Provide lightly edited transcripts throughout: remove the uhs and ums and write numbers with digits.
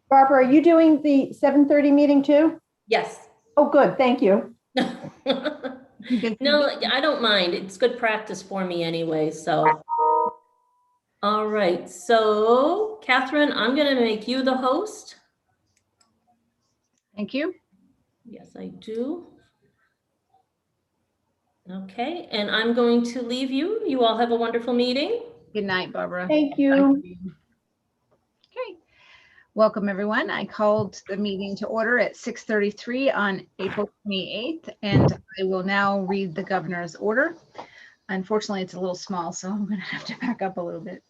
Barbara, are you doing the 7:30 meeting too? Yes. Oh, good. Thank you. No, I don't mind. It's good practice for me anyway, so. All right, so Catherine, I'm going to make you the host. Thank you. Yes, I do. Okay, and I'm going to leave you. You all have a wonderful meeting. Good night, Barbara. Thank you. Okay. Welcome, everyone. I called the meeting to order at 6:33 on April 28th, and I will now read the governor's order. Unfortunately, it's a little small, so I'm going to have to back up a little bit.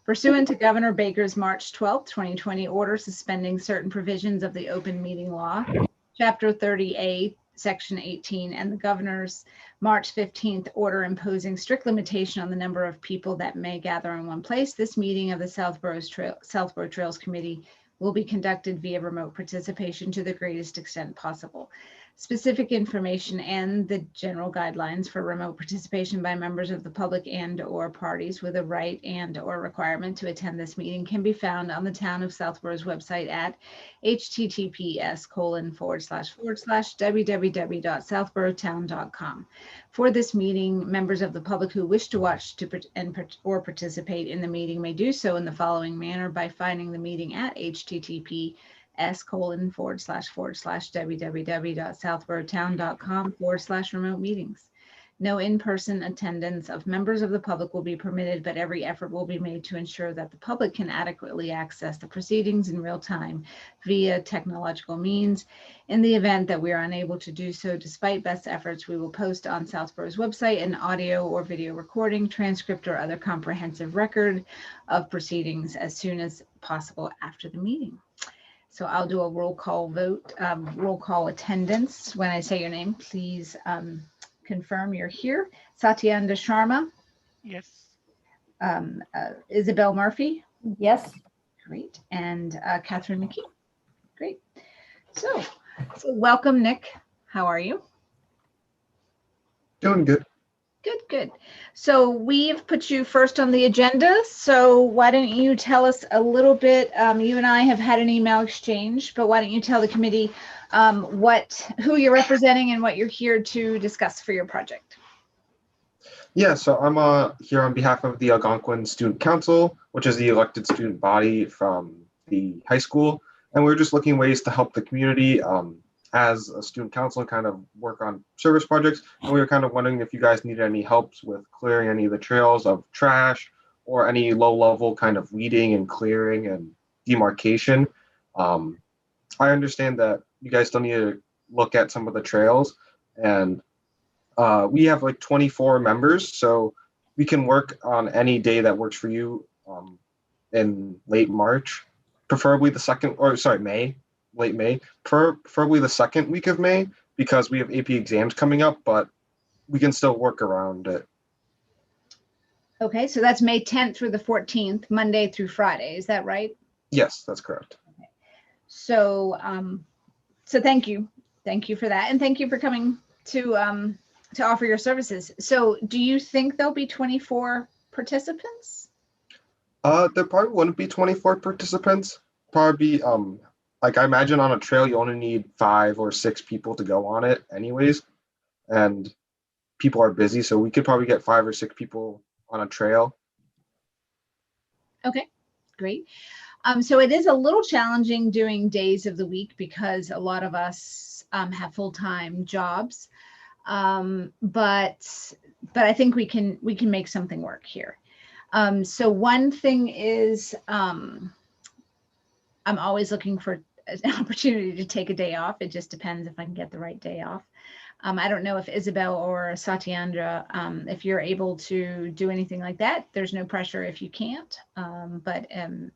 Pursuant to Governor Baker's March 12th, 2020 order suspending certain provisions of the open meeting law, Chapter 30A, Section 18, and the governor's March 15th order imposing strict limitation on the number of people that may gather in one place, this meeting of the Southborough Trails Committee will be conducted via remote participation to the greatest extent possible. Specific information and the general guidelines for remote participation by members of the public and/or parties with a right and/or requirement to attend this meeting can be found on the Town of Southborough's website at https://www.southboroughtown.com. For this meeting, members of the public who wish to watch or participate in the meeting may do so in the following manner by finding the meeting at https://www.southboroughtown.com/remote meetings. No in-person attendance of members of the public will be permitted, but every effort will be made to ensure that the public can adequately access the proceedings in real time via technological means. In the event that we are unable to do so, despite best efforts, we will post on Southborough's website an audio or video recording, transcript, or other comprehensive record of proceedings as soon as possible after the meeting. So I'll do a roll call vote, roll call attendance. When I say your name, please confirm you're here. Satyanda Sharma. Yes. Isabel Murphy. Yes. Great. And Catherine McKee. Great. So welcome, Nick. How are you? Doing good. Good. So we've put you first on the agenda. So why don't you tell us a little bit, you and I have had an email exchange, but why don't you tell the committee who you're representing and what you're here to discuss for your project? Yeah, so I'm here on behalf of the Algonquin Student Council, which is the elected student body from the high school. And we're just looking ways to help the community as a student council kind of work on service projects. And we were kind of wondering if you guys needed any helps with clearing any of the trails of trash or any low level kind of weeding and clearing and demarcation. I understand that you guys still need to look at some of the trails, and we have like 24 members, so we can work on any day that works for you in late March, preferably late May, preferably the second week of May, because we have AP exams coming up, but we can still work around it. Okay, so that's May 10th through the 14th, Monday through Friday. Is that right? Yes, that's correct. Okay. So, so thank you for that, and thank you for coming to offer your services. So, do you think there'll be 24 participants? There probably wouldn't be 24 participants. Probably like I imagine on a trail you only need 5 or 6 people to go on it anyways, and people are busy, so we could probably get 5 or 6 people on a trail. Okay, great. So it is a little challenging doing days of the week because a lot of us have full-time jobs, but I think we can make something work here. So one thing is I'm always looking for an opportunity to take a day off. It just depends if I can get the right day off. I don't know if Isabel or Satyandra, if you're able to do anything like that. There's no pressure if you can't, but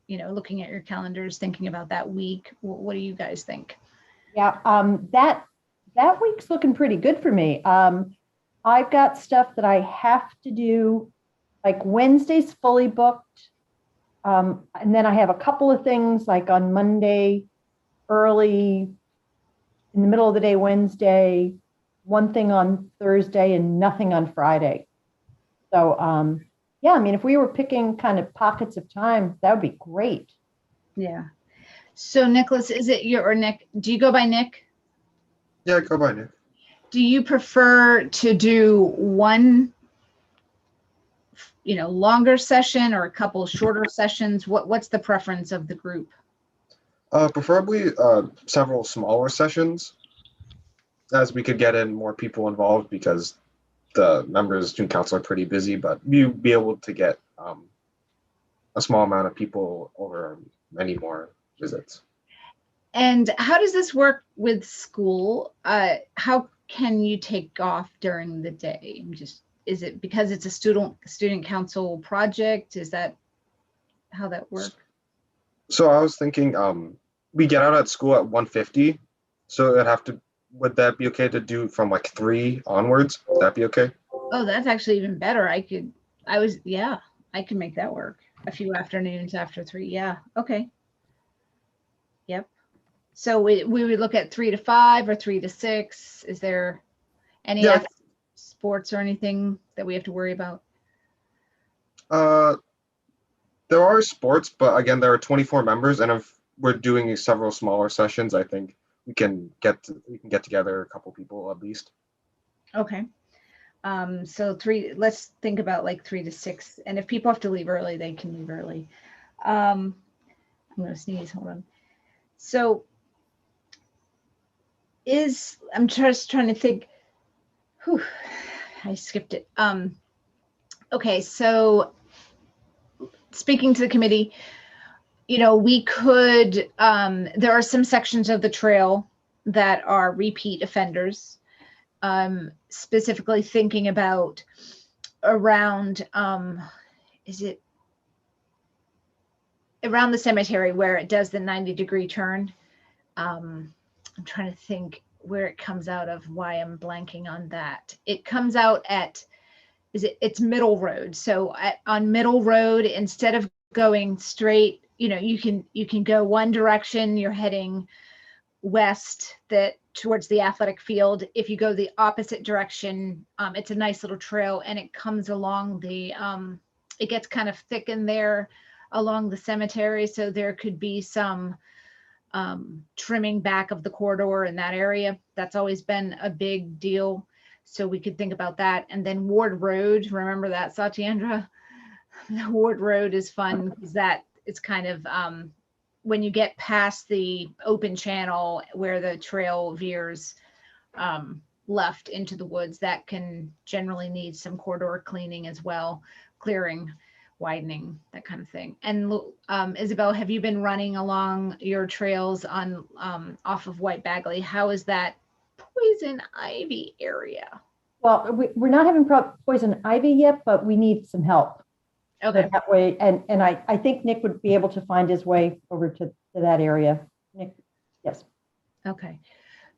you know, looking at your calendars, thinking about that week, what do you guys think? Yeah, that week's looking pretty good for me. I've got stuff that I have to do, like Wednesday's fully booked. And then I have a couple of things like on Monday, early in the middle of the day, Wednesday, one thing on Thursday, and nothing on Friday. So yeah, I mean, if we were picking kind of pockets of time, that would be great. Yeah. So Nicholas, is it your, or Nick, do you go by Nick? Yeah, go by Nick. Do you prefer to do one, longer session or a couple shorter sessions? What's the preference of the group? Preferably several smaller sessions, as we could get in more people involved because the members of student council are pretty busy, but you'd be able to get a small amount of people over many more visits. And how does this work with school? How can you take off during the day? Is it because it's a student council project? Is that how that works? So I was thinking, we get out at school at 1:50, so would that be okay to do from like 3 onwards? Would that be okay? Oh, that's actually even better. I can make that work. A few afternoons after 3. Yeah. Okay. Yep. So we would look at 3 to 5 or 3 to 6. Is there any Yeah. sports or anything that we have to worry about? There are sports, but again, there are 24 members, and if we're doing several smaller sessions, I think we can get together a couple people at least. Okay. So let's think about like 3 to 6. And if people have to leave early, they can leave early. I'm going to sneeze. Hold on. So I'm just trying to think. Whew, I skipped it. Okay. So speaking to the committee, we could, there are some sections of the trail that are repeat offenders. Specifically thinking about around, is it around the cemetery where it does the 90-degree turn? I'm trying to think where it comes out of, why I'm blanking on that. It comes out at, it's Middle Road. So on Middle Road, instead of going straight, you can go one direction, you're heading west towards the athletic field. If you go the opposite direction, it's a nice little trail, and it comes along it gets kind of thick in there along the cemetery. So there could be some trimming back of the corridor in that area. That's always been a big deal. So we could think about that. And then Ward Road, remember that, Satyendra? Ward Road is fun because that it's kind of, when you get past the open channel where the trail veers left into the woods, that can generally need some corridor cleaning as well, clearing, widening, that kind of thing. And Isabel, have you been running along your trails on off of White Bagley? How is that poison ivy area? Well, we're not having poison ivy yet, but we need some help. Okay. So that way, and I think Nick would be able to find his way over to that area. Nick, yes. Okay.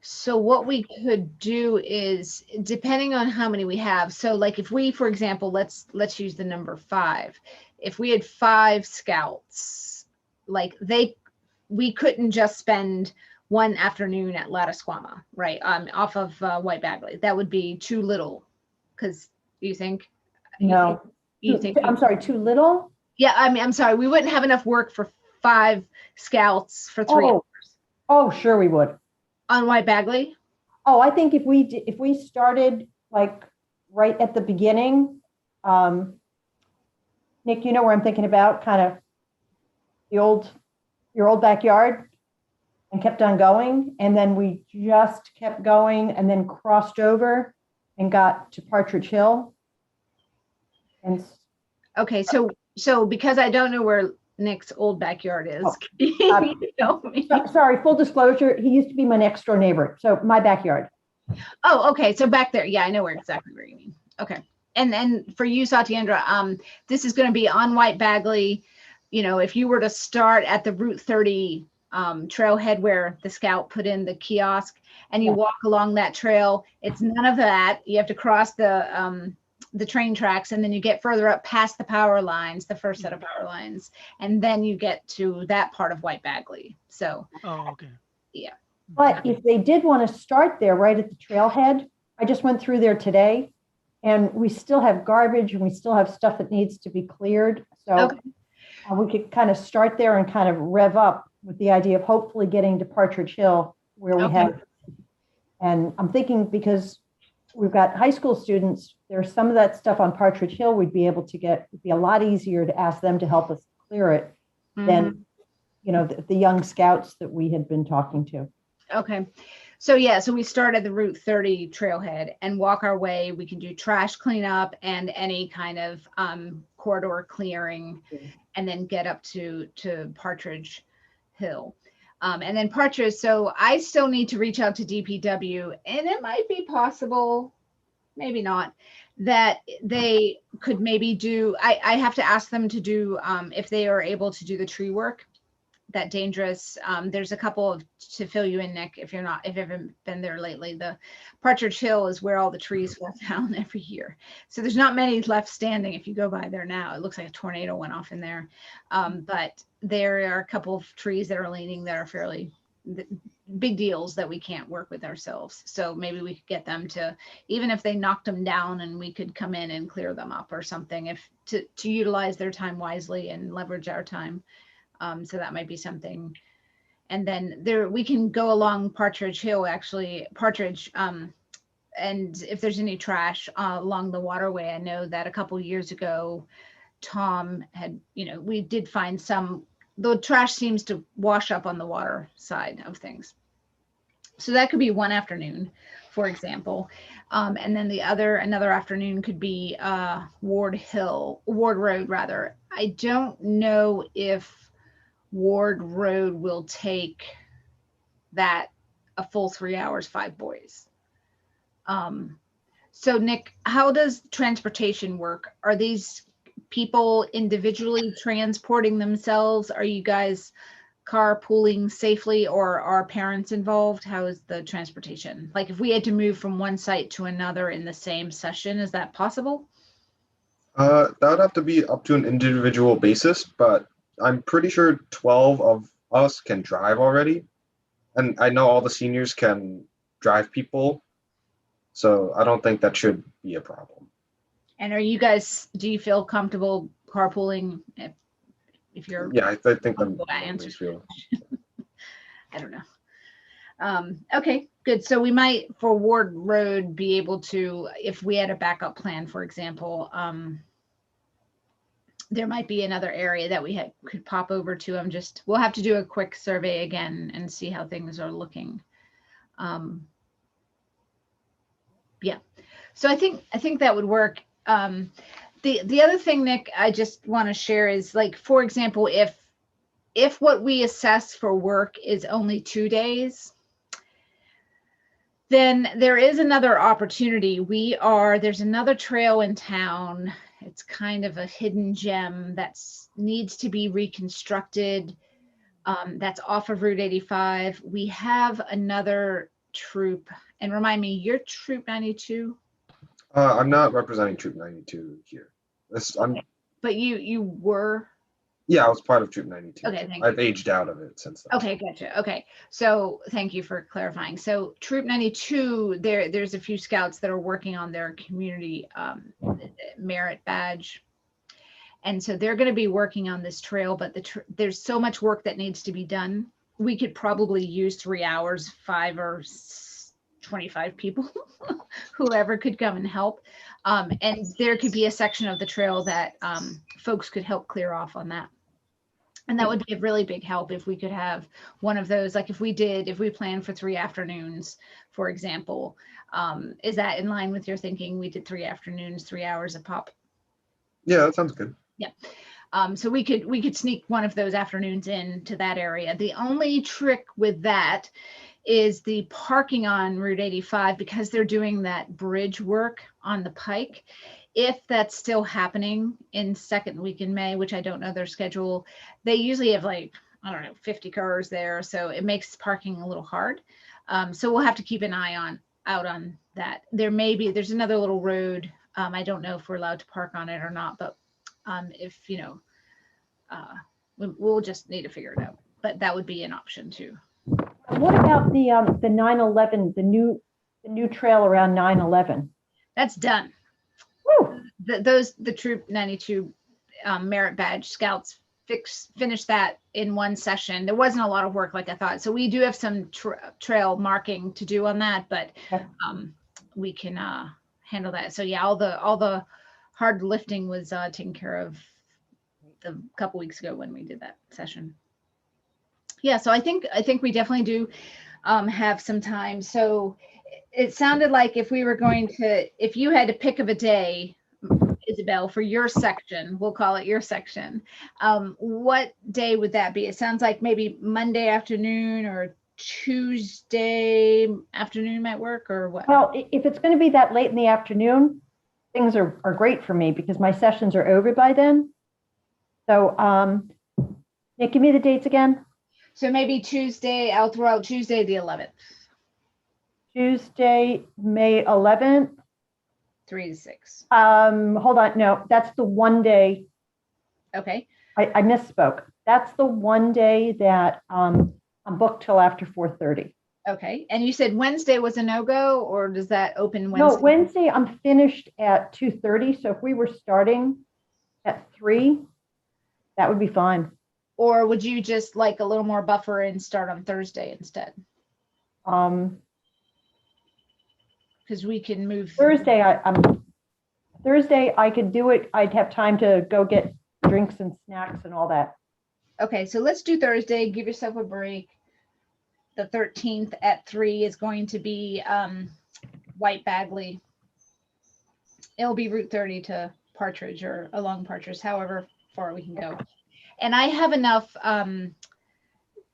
So what we could do is, depending on how many we have, so like if we, for example, let's use the number 5. If we had 5 scouts, like we couldn't just spend one afternoon at Lattisquama, right? Off of White Bagley. That would be too little. Because you think? No. You think? I'm sorry, too little? Yeah, I mean, I'm sorry. We wouldn't have enough work for 5 scouts for 3 hours. Oh, sure we would. On White Bagley? Oh, I think if we started like right at the beginning, Nick, you know where I'm thinking about, kind of your old backyard, and kept on going, and then we just kept going, and then crossed over and got to Partridge Hill. And okay, so because I don't know where Nick's old backyard is, you know me. Sorry, full disclosure, he used to be my next door neighbor, so my backyard. Oh, okay, so back there, yeah, I know exactly where you mean. Okay, and then for you, Satyendra, this is going to be on White Bagley. If you were to start at the Route 30 trailhead where the scout put in the kiosk, and you walk along that trail, it's none of that. You have to cross the train tracks, and then you get further up past the power lines, the first set of power lines, and then you get to that part of White Bagley. So, okay. Yeah. But if they did want to start there right at the trailhead, I just went through there today, and we still have garbage and we still have stuff that needs to be cleared. So we could kind of start there and kind of rev up with the idea of hopefully getting to Partridge Hill where we Okay. have, and I'm thinking because we've got high school students, there's some of that stuff on Partridge Hill we'd be able to get, it'd be a lot easier to ask them to help us clear it Mhm. than, the young scouts that we had been talking to. Okay. So yeah, so we start at the Route 30 trailhead and walk our way. We can do trash cleanup and any kind of corridor clearing, and then get up to Partridge Hill. And then Partridge, so I still need to reach out to DPW, and it might be possible, maybe not, that they could maybe do, I have to ask them to do, if they are able to do the tree work, that dangerous. There's a couple of, to fill you in, Nick, if you haven't been there lately, the Partridge Hill is where all the trees fall down every year. So there's not many left standing. If you go by there now, it looks like a tornado went off in there. But there are a couple of trees that are leaning that are fairly big deals that we can't work with ourselves. So maybe we could get them to, even if they knocked them down, and we could come in and clear them up or something, if to utilize their time wisely and leverage our time. So that might be something. And then there, we can go along Partridge Hill, actually, Partridge, and if there's any trash along the waterway, I know that a couple years ago, Tom had, we did find some, the trash seems to wash up on the water side of things. So that could be one afternoon, for example. And then another afternoon could be Ward Road rather. I don't know if Ward Road will take that a full 3 hours, 5 boys. So Nick, how does transportation work? Are these people individually transporting themselves? Are you guys carpooling safely, or are parents involved? How is the transportation? Like if we had to move from one site to another in the same session, is that possible? That would have to be up to an individual basis, but I'm pretty sure 12 of us can drive already. And I know all the seniors can drive people. So I don't think that should be a problem. And are you guys, do you feel comfortable carpooling if you're? Yeah, I think comfortable? I answered. I don't know. Okay, good. So we might, for Ward Road, be able to, if we had a backup plan, for example, there might be another area that we could pop over to. We'll have to do a quick survey again and see how things are looking. Yeah, so I think that would work. The other thing, Nick, I just want to share is, like, for example, if what we assess for work is only 2 days, then there is another opportunity. There's another trail in town. It's kind of a hidden gem that needs to be reconstructed. That's off of Route 85. We have another troop, and remind me, you're Troop 92? I'm not representing Troop 92 here. But you were? Yeah, I was part of Troop 92. Okay, thank I've you. aged out of it since then. Okay, gotcha. Okay, so thank you for clarifying. So Troop 92, there's a few scouts that are working on their community merit badge. And so they're going to be working on this trail, but there's so much work that needs to be done. We could probably use 3 hours, 5 or 25 people, whoever could come and help. And there could be a section of the trail that folks could help clear off on that. And that would be a really big help if we could have one of those, like if we planned for 3 afternoons, for example. Is that in line with your thinking? We did 3 afternoons, 3 hours a pop. Yeah, that sounds good. Yeah. So we could sneak one of those afternoons into that area. The only trick with that is the parking on Route 85, because they're doing that bridge work on the Pike. If that's still happening in second week in May, which I don't know their schedule, they usually have, like, I don't know, 50 cars there. So it makes parking a little hard. So we'll have to keep an eye out on that. There's another little road. I don't know if we're allowed to park on it or not, but if, we'll just need to figure it out. But that would be an option too. What about the 9/11, the new trail around 9/11? That's done. Woo! The Troop 92 merit badge scouts finish that in one session. There wasn't a lot of work like I thought. So we do have some trail marking to do on that, but Okay. we can handle that. So yeah, all the hard lifting was taken care of a couple weeks ago when we did that session. Yeah, so I think we definitely do have some time. So it sounded like if you had to pick of a day, Isabel, for your section, we'll call it your section, what day would that be? It sounds like maybe Monday afternoon or Tuesday afternoon might work, or what? Well, if it's going to be that late in the afternoon, things are great for me because my sessions are over by then. So, Nick, give me the dates again. So maybe Tuesday, I'll throw out Tuesday the 11th. Tuesday, May 11th. 3 to 6. Hold on. No, that's the one day. Okay. I misspoke. That's the one day that I'm booked till after 4:30. Okay. And you said Wednesday was a no-go, or does that open Wednesday? No, Wednesday I'm finished at 2:30. So if we were starting at 3, that would be fine. Or would you just like a little more buffer and start on Thursday instead? Because we can move Thursday. Thursday I could do it. I'd have time to go get drinks and snacks and all that. Okay, so let's do Thursday. Give yourself a break. The 13th at 3 is going to be White Bagley. It'll be Route 30 to Partridge or along Partridge, however far we can go. And I have enough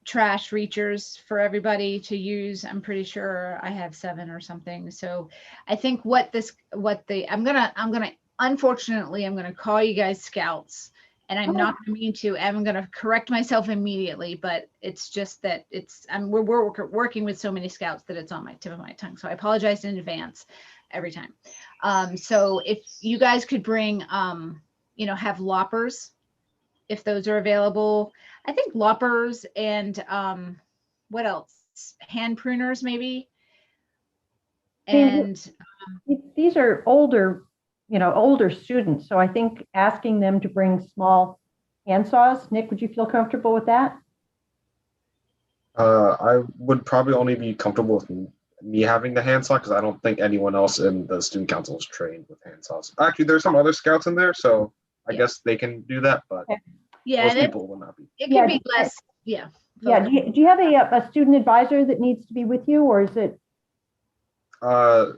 trash reachers for everybody to use. I'm pretty sure I have 7 or something. So I think unfortunately, I'm gonna call you guys scouts, and I'm not gonna mean to. I'm gonna correct myself immediately, but it's just that we're working with so many scouts that it's on my tip of my tongue. So I apologize in advance every time. So if you guys could bring, have loppers, if those are available. I think loppers and what else? Hand pruners maybe. And these are older students. So I think asking them to bring small hand saws. Nick, would you feel comfortable with that? I would probably only be comfortable with me having the handsaw because I don't think anyone else in the student council is trained with handsaws. Actually, there's some other scouts in there, so I guess they can do that, but most people will not be. It can be less, yeah. Yeah. Do you have a student advisor that needs to be with you, or is it? No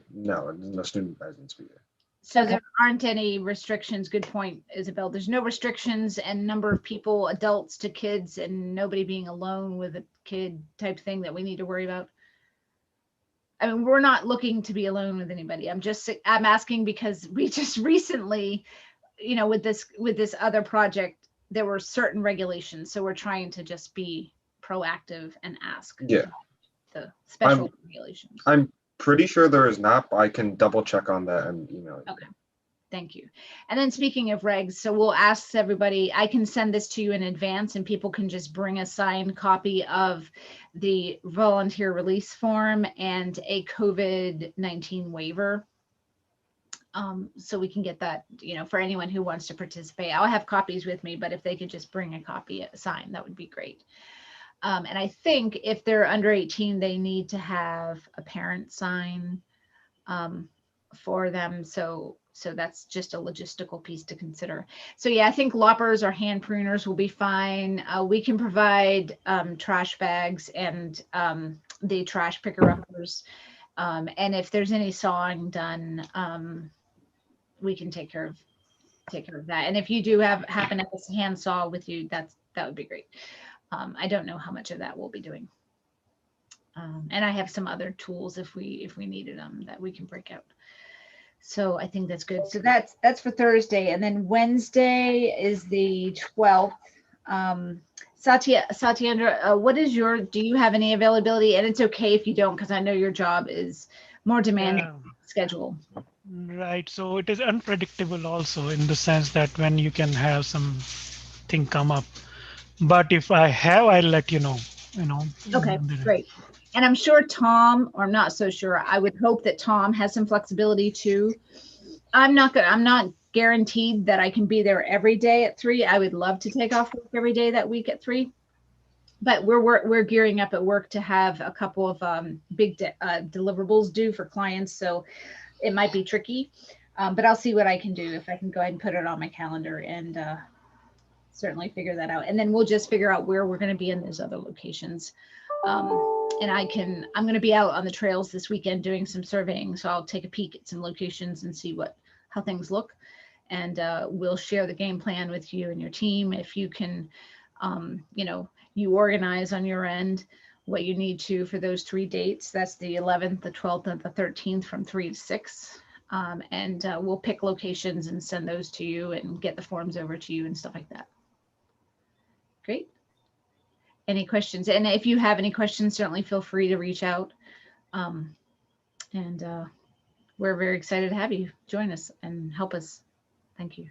student advisor needs to be there. So there aren't any restrictions. Good point, Isabel. There's no restrictions and number of people, adults to kids, and nobody being alone with a kid type thing that we need to worry about. I mean, we're not looking to be alone with anybody. I'm asking because we just recently, with this other project, there were certain regulations. So we're trying to just be proactive and ask the special regulations. I'm pretty sure there is not, but I can double check on that and email it. Okay. Thank you. And then speaking of regs, so we'll ask everybody, I can send this to you in advance and people can just bring a signed copy of the volunteer release form and a COVID-19 waiver. So we can get that, for anyone who wants to participate. I'll have copies with me, but if they could just bring a copy signed, that would be great. And I think if they're under 18, they need to have a parent sign for them. So that's just a logistical piece to consider. So yeah, I think loppers or hand pruners will be fine. We can provide trash bags and the trash picker-uppers. And if there's any sawing done, we can take care of that. And if you do happen to have a hand saw with you, that would be great. I don't know how much of that we'll be doing. And I have some other tools if we needed them that we can break out. So I think that's good. So that's for Thursday. And then Wednesday is the 12th. Satyendra, do you have any availability? And it's okay if you don't, because I know your job is more demanding schedule. Right. So it is unpredictable also in the sense that when you can have something come up. But if I have, I'll let you know. Okay, great. And I'm sure Tom, or I'm not so sure, I would hope that Tom has some flexibility too. I'm not guaranteed that I can be there every day at 3. I would love to take off work every day that week at 3. But we're gearing up at work to have a couple of big deliverables due for clients, so it might be tricky. But I'll see what I can do, if I can go ahead and put it on my calendar and certainly figure that out. And then we'll just figure out where we're going to be in those other locations. And I'm going to be out on the trails this weekend doing some surveying, so I'll take a peek at some locations and see how things look. And we'll share the game plan with you and your team. If you can, you organize on your end what you need to for those 3 dates. That's the 11th, the 12th, and the 13th from 3 to 6. And we'll pick locations and send those to you and get the forms over to you and stuff like that. Great. Any questions? And if you have any questions, certainly feel free to reach out. We're very excited to have you join us and help us. Thank you.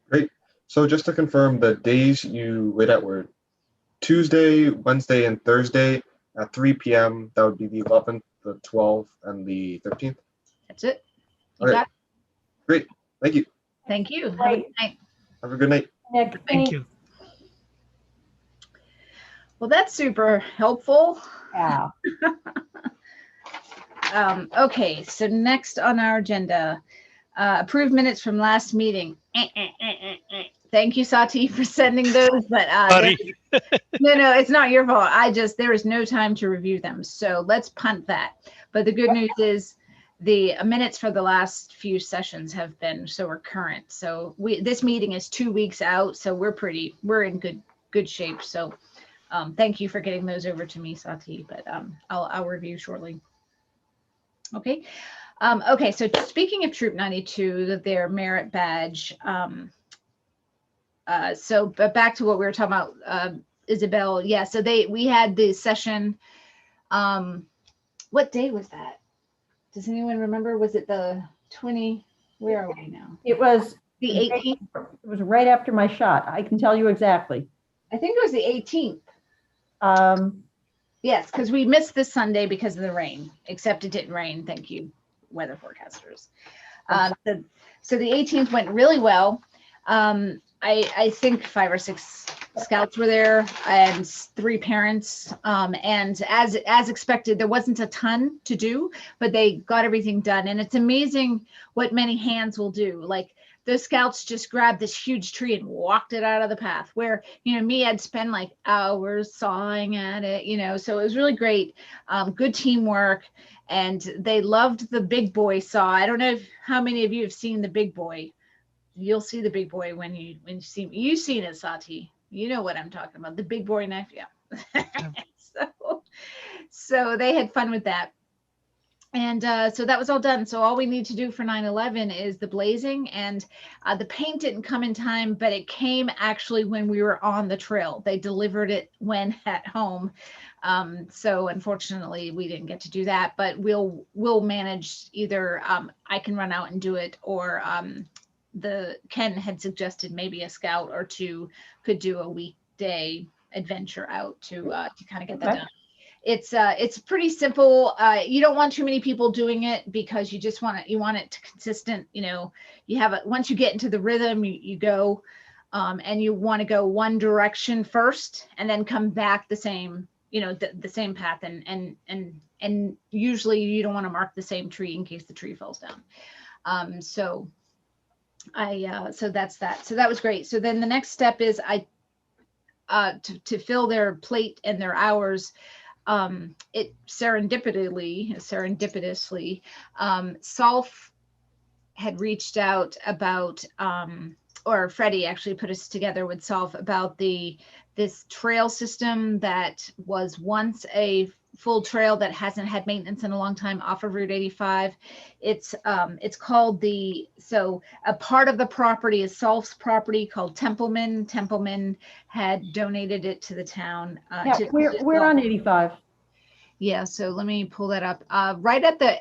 Great. So just to confirm, the days you laid out were Tuesday, Wednesday, and Thursday at 3 p.m. That would be the 11th, the 12th, and the 13th. That's it. All right. Great. Thank you. Thank you. Have a good night. Have a good night. Nick, Thank you. Well, that's super helpful. Yeah. Okay, so next on our agenda, approved minutes from last meeting. Thank you, Sati, for sending those, but Sorry. no, it's not your fault. There is no time to review them, so let's punt that. But the good news is the minutes for the last few sessions have been, so we're current. So this meeting is 2 weeks out, so we're in good shape. So thank you for getting those over to me, Sati, but I'll review shortly. Okay. Okay, so speaking of Troop 92, their merit badge. But back to what we were talking about, Isabel. Yeah, so we had the session. What day was that? Does anyone remember? Was it the 20? Where are we now? It was The 18th. It was right after my shot. I can tell you exactly. I think it was the 18th. Yes, because we missed this Sunday because of the rain, except it didn't rain. Thank you, weather forecasters. So the 18th went really well. I think 5 or 6 scouts were there and 3 parents. And as expected, there wasn't a ton to do, but they got everything done. And it's amazing what many hands will do. Like the scouts just grabbed this huge tree and walked it out of the path, where, me, I'd spend like hours sawing at it, so it was really great. Good teamwork. And they loved the big boy saw. I don't know how many of you have seen the big boy. You'll see the big boy when you see me. You've seen it, Sati. You know what I'm talking about. The big boy knife. Yeah. So they had fun with that. And so that was all done. So all we need to do for 9/11 is the blazing, and the paint didn't come in time, but it came actually when we were on the trail. They delivered it when at home. So unfortunately we didn't get to do that, but we'll manage. Either I can run out and do it, or Ken had suggested maybe a scout or 2 could do a weekday adventure out to kind of get that done. It's pretty simple. You don't want too many people doing it because you want it to consistent. You have it once you get into the rhythm, you go, and you want to go one direction first and then come back the same, the same path. And usually you don't want to mark the same tree in case the tree falls down. So that's that. So that was great. So then the next step is to fill their plate and their hours. It serendipitously, Solf had reached out about, or Freddie actually put us together with Solf about this trail system that was once a full trail that hasn't had maintenance in a long time off of Route 85. It's called so a part of the property is Solf's property called Templeman. Templeman had donated it to the town. We're on 85. Yeah, so let me pull that up. Right at the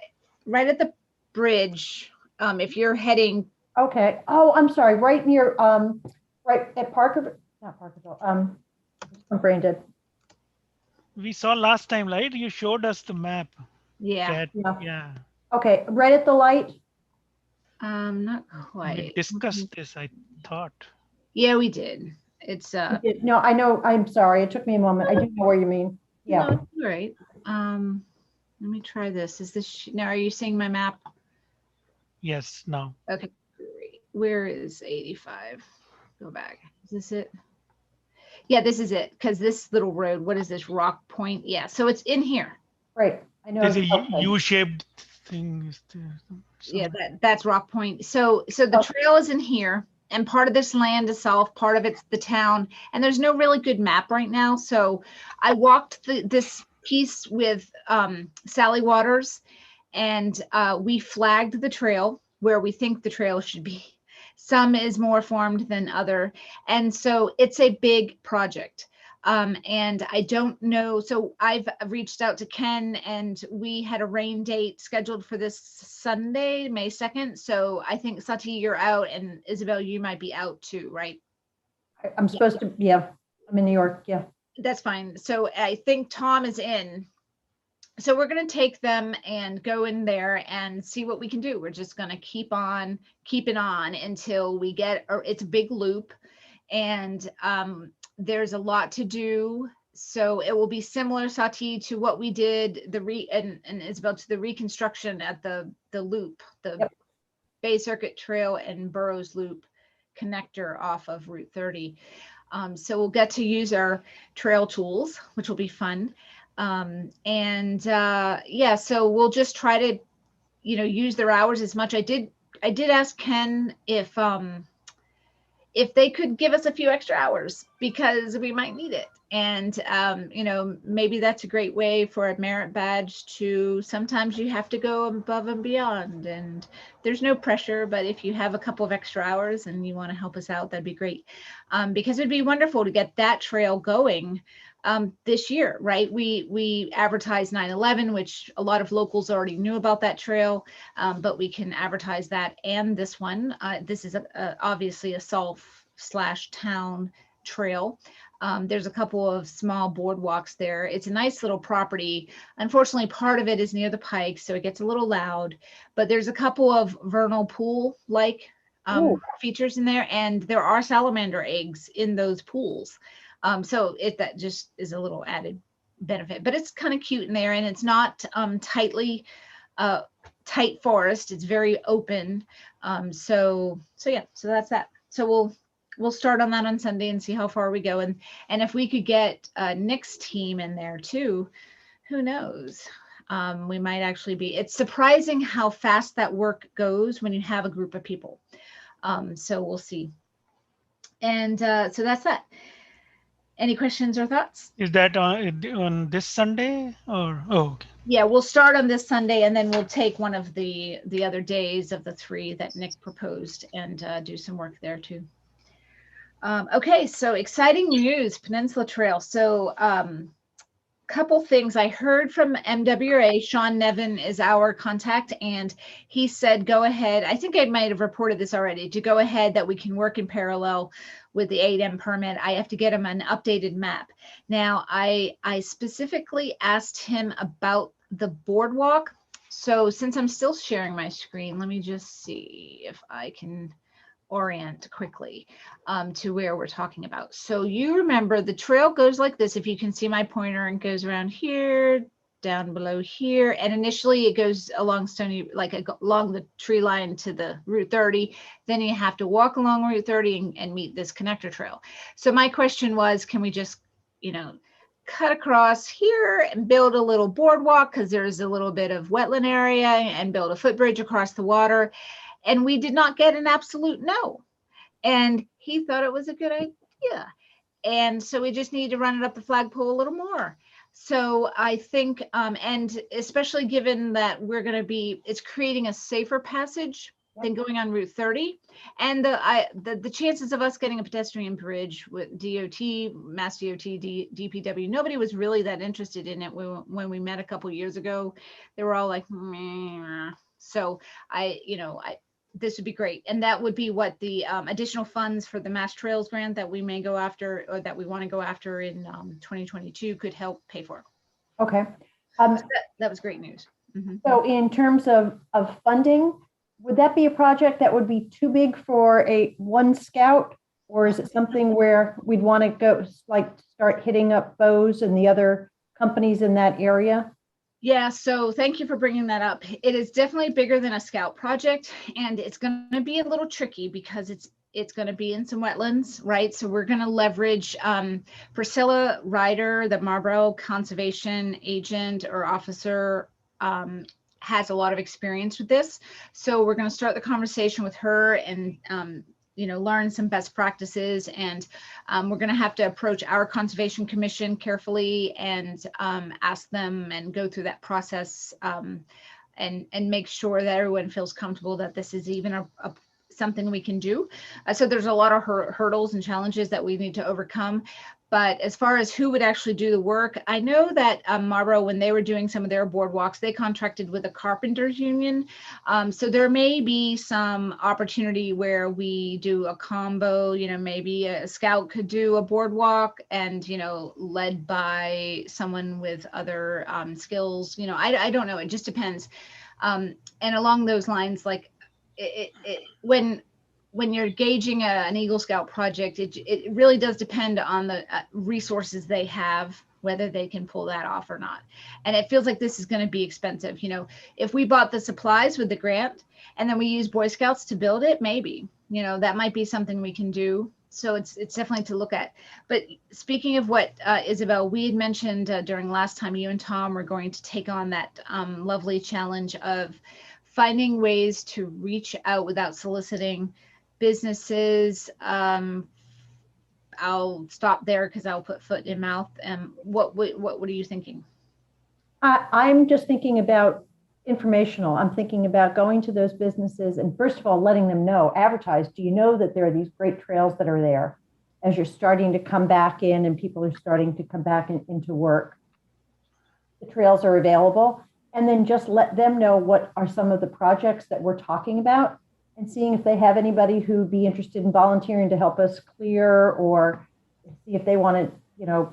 bridge, if you're heading. Okay. Oh, I'm sorry. Right near, right at Parkerville. I'm brain dead. We saw last time, right? You showed us the map. Yeah. Kat. Yeah. Okay. Right at the light. Not We quite. discussed this, I thought. Yeah, we did. It's No, I know, I'm sorry, it took me a moment. I do know where you mean. no, Yeah, it's all right. Let me try this. Is this now? Are you seeing my map? Yes, now. Okay, great. Where is 85? Go back. Is this it? Yeah, this is it. Because this little road, what is this, Rock Point? Yeah, so it's in here. right. I know. There's a okay. U-shaped thing. Is there Yeah, somewhere? that's Rock Point. So the Oh. trail is in here, and part of this land is south, part of it's the town, and there's no really good map right now. So I walked this piece with Sally Waters, and we flagged the trail where we think the trail should be. Some is more formed than other, and so it's a big project. And I don't know. So I've reached out to Ken, and we had a rain date scheduled for this Sunday, May 2nd. So I think Sati, you're out, and Isabel, you might be out too, right? I'm supposed to, yeah, I'm in New York, yeah. That's fine. So I think Tom is in. So we're going to take them and go in there and see what we can do. We're just going to keep on keeping on until we get, or it's a big loop, and there's a lot to do. So it will be similar, Sati, to what we did and Isabel, to the reconstruction at the loop, the Yep. Bay Circuit Trail and Burroughs Loop connector off of Route 30. So we'll get to use our trail tools, which will be fun. Yeah, so we'll just try to, use their hours as much. I did ask Ken if they could give us a few extra hours, because we might need it. And, maybe that's a great way for a merit badge to, sometimes you have to go above and beyond, and there's no pressure, but if you have a couple of extra hours and you want to help us out, that'd be great. Because it'd be wonderful to get that trail going this year, right? We advertised 9/11, which a lot of locals already knew about that trail, but we can advertise that and this one. This is obviously a self/town trail. There's a couple of small boardwalks there. It's a nice little property. Unfortunately, part of it is near the pike, so it gets a little loud, but there's a couple of vernal pool-like features in there, and there are salamander eggs in those pools. So that just is a little added benefit, but it's kind of cute in there, and it's not tight forest. It's very open. So that's that. So we'll start on that on Sunday and see how far we go. And if we could get Nick's team in there too, who knows? We might actually be, it's surprising how fast that work goes when you have a group of people. So we'll see. And so that's that. Any questions or thoughts? Is that on this Sunday or? Oh, okay. Yeah, we'll start on this Sunday, and then we'll take one of the other days of the 3 that Nick proposed and do some work there too. Okay, so exciting news, Peninsula Trail. So couple things I heard from MWA. Sean Nevin is our contact, and he said, go ahead. I think I might have reported this already, to go ahead, that we can work in parallel with the 8M permit. I have to get him an updated map. Now, I specifically asked him about the boardwalk. So since I'm still sharing my screen, let me just see if I can orient quickly to where we're talking about. So you remember the trail goes like this, if you can see my pointer, and goes around here, down below here, and initially it goes along Stony, like along the tree line to the Route 30. Then you have to walk along Route 30 and meet this connector trail. So my question was, can we just, cut across here and build a little boardwalk, because there's a little bit of wetland area, and build a footbridge across the water? And we did not get an absolute no. And he thought it was a good idea. And so we just need to run it up the flagpole a little more. So I think, and especially given that it's creating a safer passage than going on Route 30. And the chances of us getting a pedestrian bridge with DOT, Mass DOT, DPW, nobody was really that interested in it when we met a couple years ago. They were all like, meh. So this would be great. And that would be what the additional funds for the Mass Trails grant that we may go after, or that we want to go after in 2022, could help pay for. Okay. So that was great news. Mm-hmm. So in terms of funding, would that be a project that would be too big for one scout? Or is it something where we'd want to go, like, start hitting up Bose and the other companies in that area? Yeah, so thank you for bringing that up. It is definitely bigger than a scout project, and it's going to be a little tricky because it's going to be in some wetlands, right? So we're going to leverage Priscilla Ryder, the Marlborough conservation agent or officer, has a lot of experience with this. So we're going to start the conversation with her and learn some best practices, and we're going to have to approach our conservation commission carefully and ask them and go through that process and make sure that everyone feels comfortable that this is even something we can do. So there's a lot of hurdles and challenges that we need to overcome. But as far as who would actually do the work, I know that Marlborough, when they were doing some of their boardwalks, they contracted with a carpenters union. So there may be some opportunity where we do a combo, maybe a scout could do a boardwalk and, led by someone with other skills. I don't know. It just depends. And along those lines, like when you're gauging an Eagle Scout project, it really does depend on the resources they have, whether they can pull that off or not. And it feels like this is going to be expensive. If we bought the supplies with the grant and then we use Boy Scouts to build it, maybe, that might be something we can do. So it's definitely to look at. But speaking of what, Isabel, we had mentioned during last time, you and Tom were going to take on that lovely challenge of finding ways to reach out without soliciting businesses. I'll stop there because I'll put foot in mouth. What are you thinking? I'm just thinking about informational. I'm thinking about going to those businesses and first of all, letting them know, advertise, do you know that there are these great trails that are there as you're starting to come back in and people are starting to come back into work? The trails are available. And then just let them know what are some of the projects that we're talking about, and seeing if they have anybody who'd be interested in volunteering to help us clear, or see if they want to,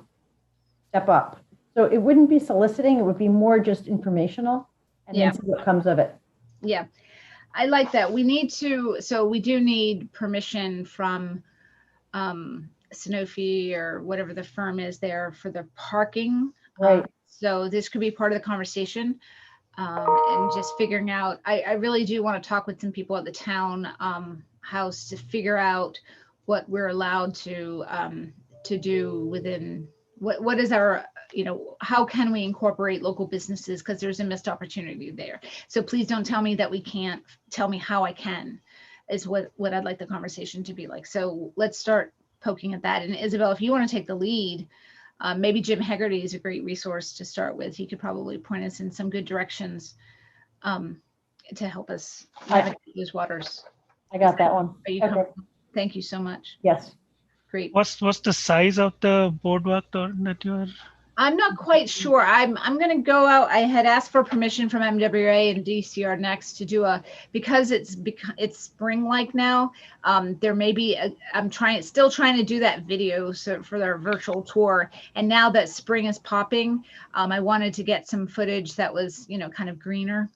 step up. So it wouldn't be soliciting, it would be more just informational, and then see what comes of it. Yeah, I like that. We do need permission from Sanofi or whatever the firm is there for the parking. Right. So this could be part of the conversation. And just figuring out, I really do want to talk with some people at the town house to figure out what we're allowed to do within, what is our, how can we incorporate local businesses, because there's a missed opportunity there. So please don't tell me that we can't, tell me how I can, is what I'd like the conversation to be like. So let's start poking at that. And Isabel, if you want to take the lead, maybe Jim Hegarty is a great resource to start with. He could probably point us in some good directions to help us navigate those waters. I got that one. Are you Okay. Thank you so much. Yes. Great. What's the size of the boardwalk that you are? I'm not quite sure. I'm going to go out. I had asked for permission from MWA and DCR next to do because it's spring-like now. There may be I'm still trying to do that video for their virtual tour. And now that spring is popping, I wanted to get some footage that was, kind of greener.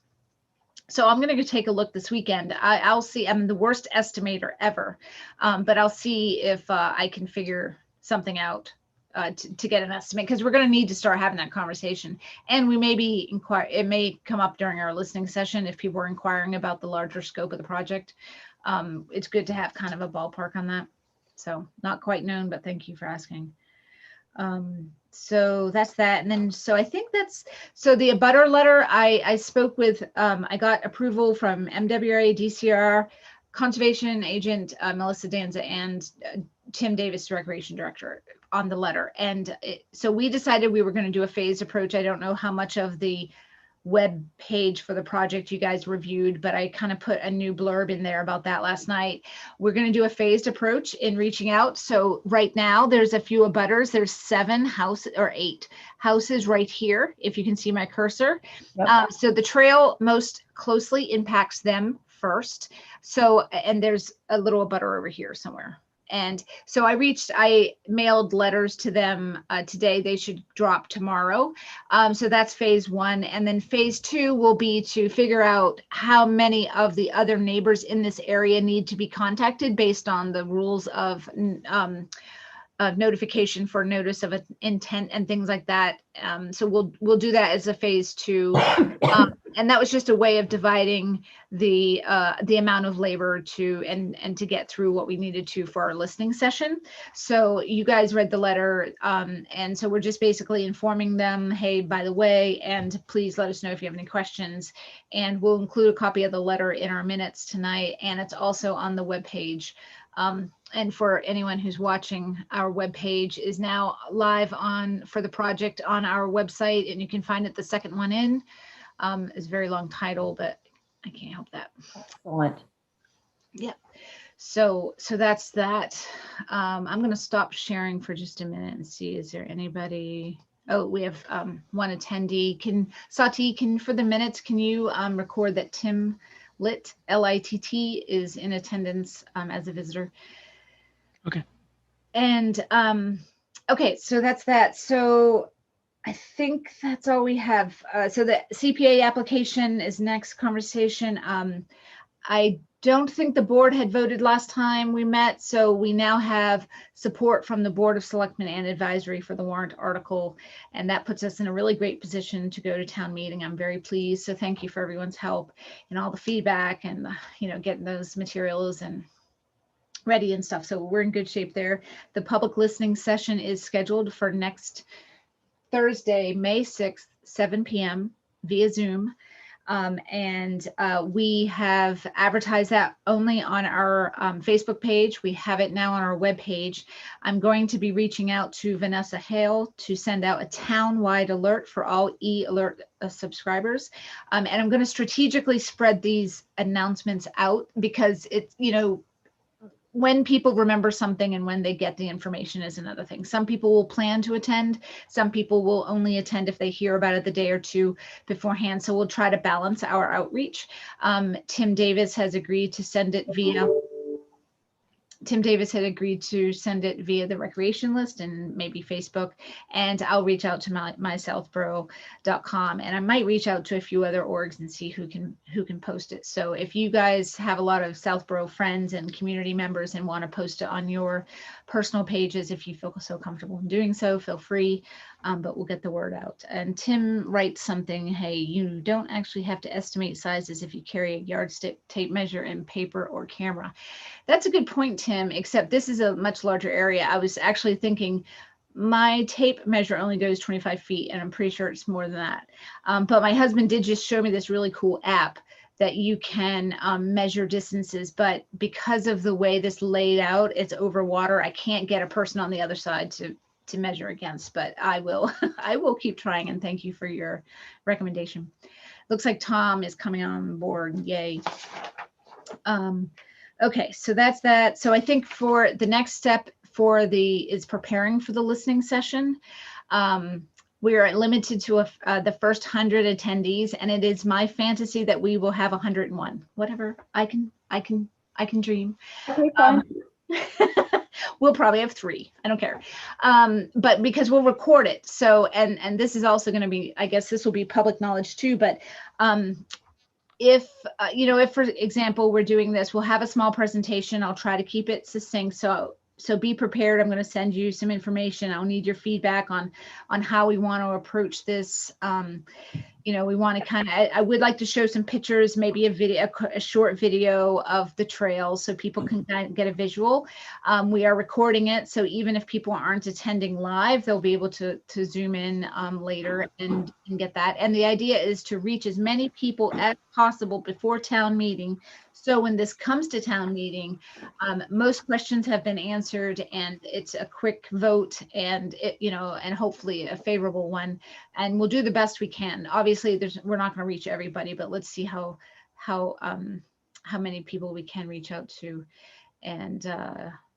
So I'm going to take a look this weekend. I'll see. I'm the worst estimator ever, but I'll see if I can figure something out. To get an estimate, because we're going to need to start having that conversation, and we may be it may come up during our listening session if people are inquiring about the larger scope of the project. It's good to have kind of a ballpark on that. So not quite known, but thank you for asking. So that's that. And then, so I think so the abutter letter, I spoke with, I got approval from MWA, DCR, conservation agent, Melissa Danza, and Tim Davis, recreation director, on the letter. And so we decided we were going to do a phased approach. I don't know how much of the web page for the project you guys reviewed, but I kind of put a new blurb in there about that last night. We're going to do a phased approach in reaching out. So right now there's a few abutters. There's 8 houses right here, if you can see my cursor. Yep. So the trail most closely impacts them first. So, and there's a little abutter over here somewhere. And so I mailed letters to them today. They should drop tomorrow. So that's phase one. And then phase two will be to figure out how many of the other neighbors in this area need to be contacted based on the rules of notification for notice of intent and things like that. So we'll do that as a phase two. And that was just a way of dividing the amount of labor to get through what we needed to for our listening session. So you guys read the letter, and so we're just basically informing them, hey, by the way, and please let us know if you have any questions. And we'll include a copy of the letter in our minutes tonight, and it's also on the webpage. And for anyone who's watching, our webpage is now live for the project on our website, and you can find it the second one in. It's a very long title, but I can't help that. Excellent. Yep. So that's that. I'm going to stop sharing for just a minute and see, is there anybody? Oh, we have one attendee. Sati, for the minutes, can you record that Tim Litt, Litt, is in attendance as a visitor? Okay. And okay, so that's that. So I think that's all we have. So the CPA application is next conversation. I don't think the board had voted last time we met, so we now have support from the Board of Selectmen and advisory for the warrant article, and that puts us in a really great position to go to town meeting. I'm very pleased. So thank you for everyone's help and all the feedback and getting those materials and ready and stuff. So we're in good shape there. The public listening session is scheduled for next Thursday, May 6th, 7 p.m. via Zoom. And we have advertised that only on our Facebook page. We have it now on our webpage. I'm going to be reaching out to Vanessa Hale to send out a town-wide alert for all e-alert subscribers. And I'm going to strategically spread these announcements out because it's, when people remember something and when they get the information is another thing. Some people will plan to attend. Some people will only attend if they hear about it the day or two beforehand. So we'll try to balance our outreach. Tim Davis has agreed to send it via Tim Davis had agreed to send it via the recreation list and maybe Facebook, and I'll reach out to mysouthborough.com, and I might reach out to a few other orgs and see who can post it. So if you guys have a lot of Southborough friends and community members and want to post it on your personal pages, if you feel so comfortable in doing so, feel free. But we'll get the word out. And Tim writes something, hey, you don't actually have to estimate sizes if you carry a yardstick, tape measure, and paper or camera. That's a good point, Tim, except this is a much larger area. I was actually thinking my tape measure only goes 25 feet, and I'm pretty sure it's more than that. But my husband did just show me this really cool app that you can measure distances, but because of the way this laid out, it's over water. I can't get a person on the other side to measure against, but I will I will keep trying, and thank you for your recommendation. Looks like Tom is coming on board. Yay. Okay, so that's that. So I think for the next step is preparing for the listening session. We are limited to the first 100 attendees, and it is my fantasy that we will have 101. Whatever, I can dream. Okay, fine. We'll probably have 3. I don't care. But because we'll record it. So, and this is also going to be, I guess this will be public knowledge too, but if for example, we're doing this, we'll have a small presentation. I'll try to keep it succinct. So be prepared. I'm going to send you some information. I'll need your feedback on how we want to approach this. We want to I would like to show some pictures, maybe a short video of the trail so people can get a visual. We are recording it, so even if people aren't attending live, they'll be able to zoom in later and get that. And the idea is to reach as many people as possible before town meeting. So when this comes to town meeting, most questions have been answered, and it's a quick vote, and and hopefully a favorable one. And we'll do the best we can. Obviously, we're not going to reach everybody, but let's see how many people we can reach out to. And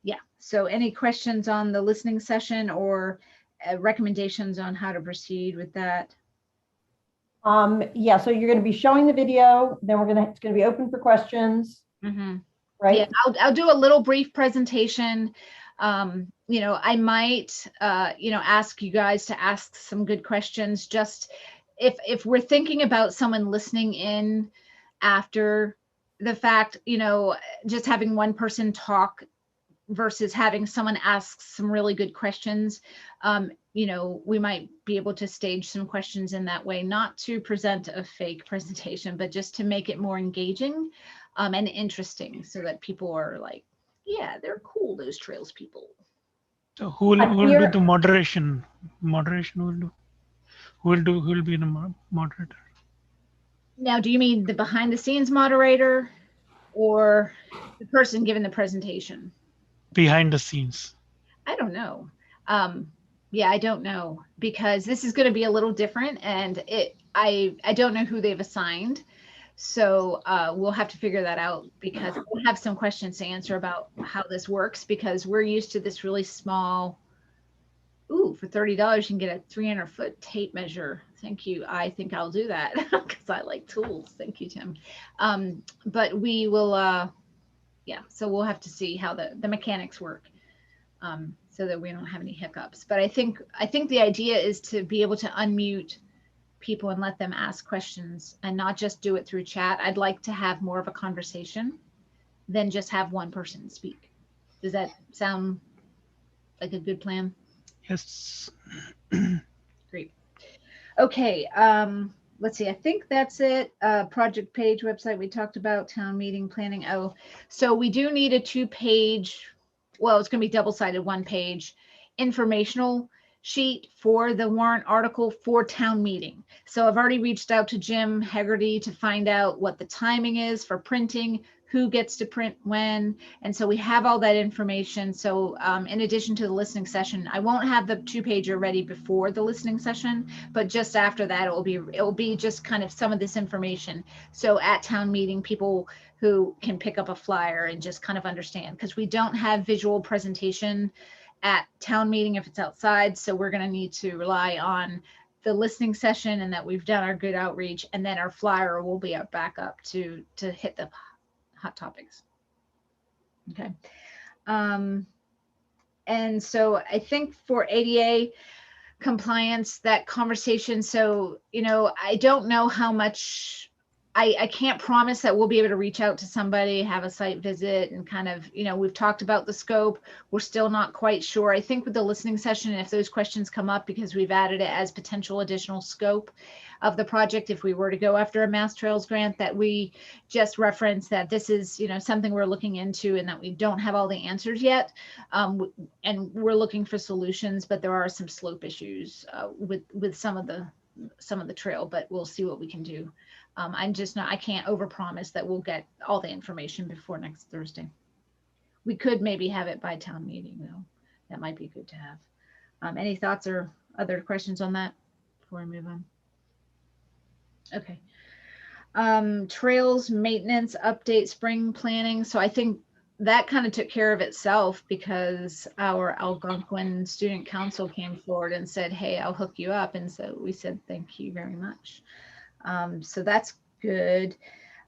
yeah. So any questions on the listening session or recommendations on how to proceed with that? Yeah, so you're going to be showing the video, then it's going to be open for questions. Mm-hmm. right? Yeah, I'll do a little brief presentation. I might, ask you guys to ask some good questions. Just if we're thinking about someone listening in after the fact, just having one person talk versus having someone ask some really good questions. We might be able to stage some questions in that way, not to present a fake presentation, but just to make it more engaging and interesting so that people are like, yeah, they're cool, those trails people. So who I'm will do here. the moderation? Moderation will do. Who will be the moderator? Now, do you mean the behind the scenes moderator or the person giving the presentation? Behind the scenes. I don't know. Yeah, I don't know, because this is going to be a little different, and I don't know who they've assigned. So we'll have to figure that out, because we'll have some questions to answer about how this works, because we're used to this really small. Ooh, for $30 you can get a 300-foot tape measure. Thank you. I think I'll do that because I like tools. Thank you, Tim. But we will, yeah, so we'll have to see how the mechanics work. So that we don't have any hiccups. But I think the idea is to be able to unmute people and let them ask questions, and not just do it through chat. I'd like to have more of a conversation than just have one person speak. Does that sound like a good plan? Yes. Great. Okay. Let's see. I think that's it. Project page, website we talked about, town meeting planning. Oh, so we do need a 2-page. Well, it's going to be double-sided, 1-page informational sheet for the warrant article for town meeting. So I've already reached out to Jim Hegarty to find out what the timing is for printing, who gets to print when. And so we have all that information. So in addition to the listening session, I won't have the 2-pager ready before the listening session, but just after that, it will be just kind of some of this information. So at town meeting, people who can pick up a flyer and just kind of understand, because we don't have visual presentation at town meeting if it's outside. So we're going to need to rely on the listening session, and that we've done our good outreach, and then our flyer will be our backup to hit the hot topics. Okay. And so I think for ADA compliance, that conversation, so, I don't know how much, I can't promise that we'll be able to reach out to somebody, have a site visit, and kind of, we've talked about the scope. We're still not quite sure. I think with the listening session, if those questions come up, because we've added it as potential additional scope of the project, if we were to go after a Mass Trails grant, that we just reference that this is, something we're looking into, and that we don't have all the answers yet. And we're looking for solutions, but there are some slope issues with some of the trail, but we'll see what we can do. I can't overpromise that we'll get all the information before next Thursday. We could maybe have it by town meeting, though. That might be good to have. Any thoughts or other questions on that before we move on? Okay. Trails maintenance update, spring planning. So I think that kind of took care of itself, because our Algonquin Student Council came forward and said, hey, I'll hook you up. And so we said, thank you very much. So that's good.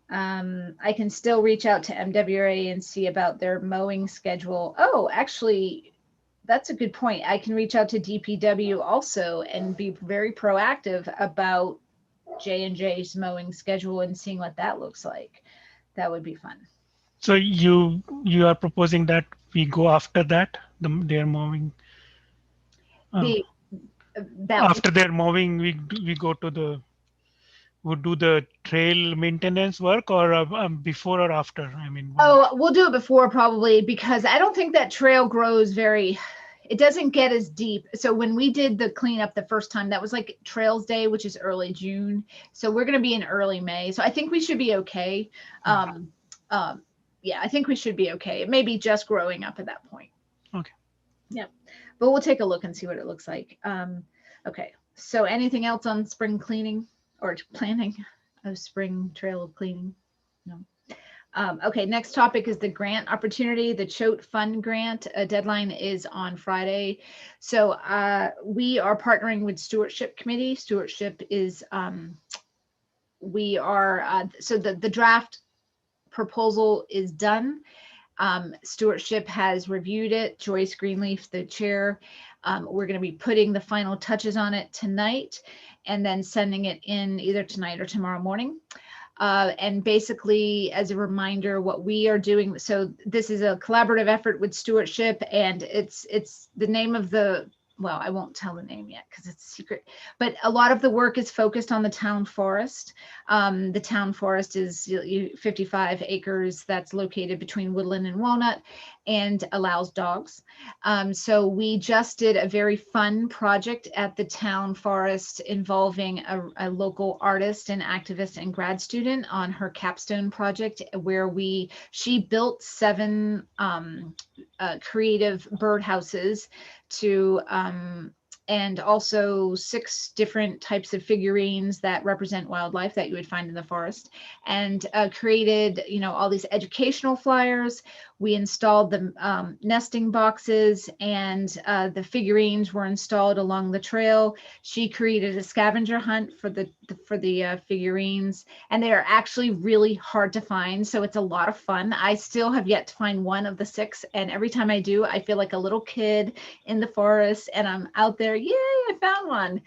I can still reach out to MWA and see about their mowing schedule. Oh, actually, that's a good point. I can reach out to DPW also and be very proactive about J&J's mowing schedule and seeing what that looks like. That would be fun. So you are proposing that we go after that, their mowing. After their mowing, we go to would do the trail maintenance work, or before or after? I mean. Oh, we'll do it before probably, because I don't think that trail grows it doesn't get as deep. So when we did the cleanup the first time, that was like Trails Day, which is early June. So we're going to be in early May. So I think we should be okay. Yeah, I think we should be okay. It may be just growing up at that point. Okay. Yep. But we'll take a look and see what it looks like. Okay. So anything else on spring cleaning or planning of spring trail cleaning? No. Okay, next topic is the grant opportunity, the Chote Fund grant. Deadline is on Friday. So we are partnering with Stewardship Committee. Stewardship is, so the draft proposal is done. Stewardship has reviewed it. Joyce Greenleaf, the chair, we're going to be putting the final touches on it tonight and then sending it in either tonight or tomorrow morning. And basically, as a reminder, what we are doing, so this is a collaborative effort with Stewardship, and it's the name of the, well, I won't tell the name yet because it's a secret, but a lot of the work is focused on the town forest. The town forest is 55 acres that's located between Woodland and Walnut and allows dogs. So we just did a very fun project at the town forest involving a local artist and activist and grad student on her capstone project, where she built 7 creative birdhouses to and also 6 different types of figurines that represent wildlife that you would find in the forest, and created, all these educational flyers. We installed the nesting boxes, and the figurines were installed along the trail. She created a scavenger hunt for the figurines, and they are actually really hard to find. So it's a lot of fun. I still have yet to find one of the 6, and every time I do, I feel like a little kid in the forest, and I'm out there, yay, I found one.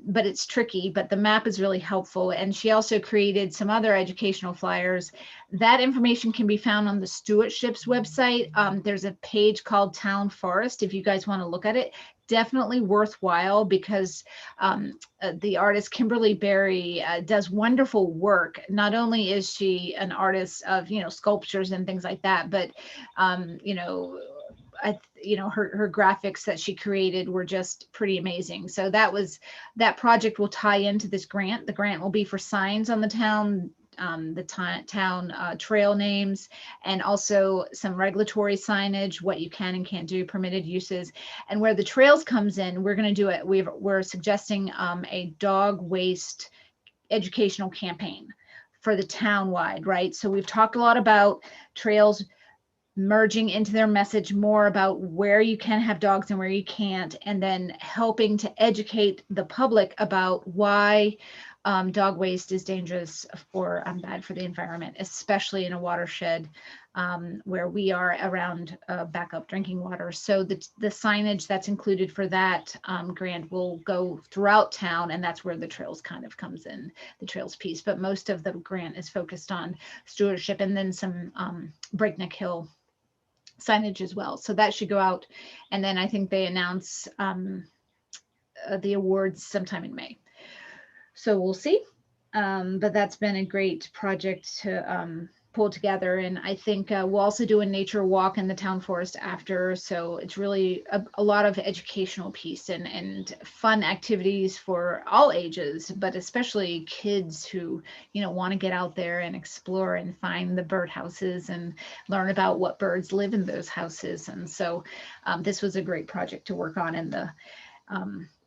But it's tricky, but the map is really helpful. And she also created some other educational flyers. That information can be found on the Stewardship's website. There's a page called Town Forest. If you guys want to look at it, definitely worthwhile, because the artist Kimberly Berry does wonderful work. Not only is she an artist of, sculptures and things like that, but her graphics that she created were just pretty amazing. So that project will tie into this grant. The grant will be for signs on the town, town trail names, and also some regulatory signage, what you can and can't do, permitted uses. And where the trails comes in, we're going to do it. We're suggesting a dog waste educational campaign for the town-wide, right? So we've talked a lot about trails merging into their message more about where you can have dogs and where you can't, and then helping to educate the public about why dog waste is dangerous or bad for the environment, especially in a watershed where we are around backup drinking water. So the signage that's included for that grant will go throughout town, and that's where the trails kind of comes in, the trails piece. But most of the grant is focused on stewardship, and then some Breakneck Hill signage as well. So that should go out. And then I think they announce the awards sometime in May. So we'll see. But that's been a great project to pull together. And I think we'll also do a nature walk in the town forest after. So it's really a lot of educational piece and fun activities for all ages, but especially kids who, want to get out there and explore and find the bird houses and learn about what birds live in those houses. And so this was a great project to work on. And